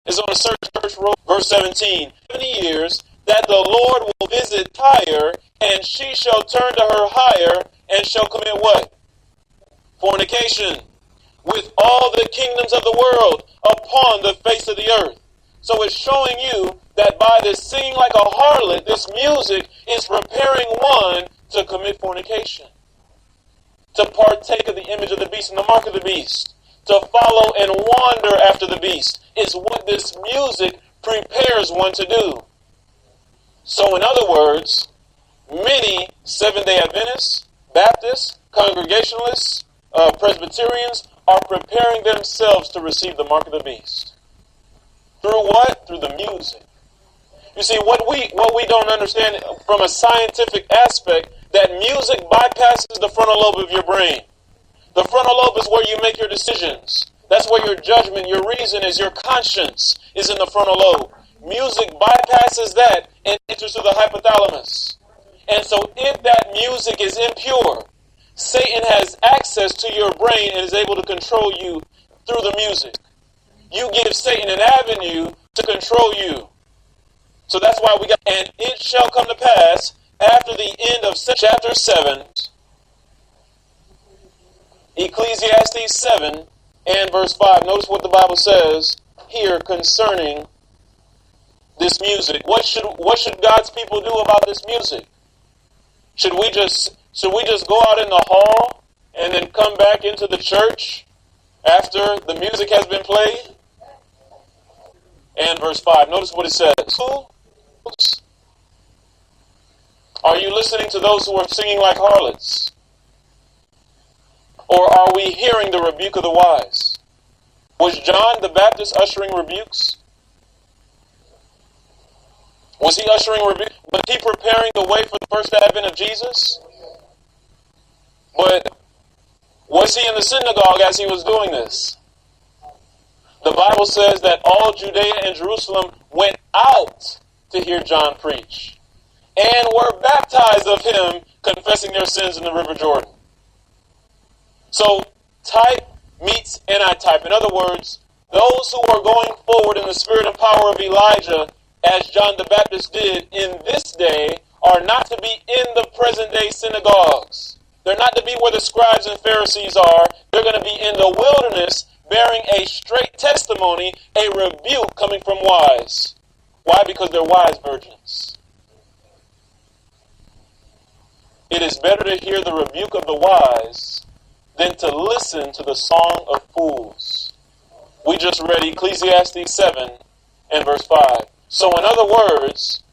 is on a church road. Verse 17, 70 years that the Lord will visit Tyre, and she shall turn to her hire, and shall commit what? Fornication with all the kingdoms of the world upon the face of the earth. So it's showing you that by this singing like a harlot, this music is preparing one to commit fornication, to partake of the image of the beast and the mark of the beast, to follow and wander after the beast, is what this music prepares one to do. So in other words, many Seventh-day Adventists, Baptists, Congregationalists, Presbyterians are preparing themselves to receive the mark of the beast. Through what? Through the music. You see, what we don't understand from a scientific aspect, that music bypasses the frontal lobe of your brain. The frontal lobe is where you make your decisions. That's where your judgment, your reason is, your conscience is in the frontal lobe. Music bypasses that and enters through the hypothalamus. And so if that music is impure, Satan has access to your brain and is able to control you through the music. You give Satan an avenue to control you. So that's why we got, and it shall come to pass after the end of chapter 7, Ecclesiastes 7 and verse 5. Notice what the Bible says here concerning this music. What should God's people do about this music? Should we just go out in the hall and then come back into the church after the music has been played? And verse 5, notice what it says. Are you listening to those who are singing like harlots? Or are we hearing the rebuke of the wise? Was John the Baptist ushering rebukes? Was he ushering rebuke? Was he preparing the way for the first advent of Jesus? But was he in the synagogue as he was doing this? The Bible says that all Judea and Jerusalem went out to hear John preach and were baptized of him, confessing their sins in the river Jordan. So type meets antitype. In other words, those who are going forward in the spirit and power of Elijah, as John the Baptist did in this day, are not to be in the present day synagogues. They're not to be where the scribes and Pharisees are. They're going to be in the wilderness, bearing a straight testimony, a rebuke coming from wise. Why? Because they're wise virgins. It is better to hear the rebuke of the wise than to listen to the song of fools. We just read Ecclesiastes 7 and verse 5. So in other words,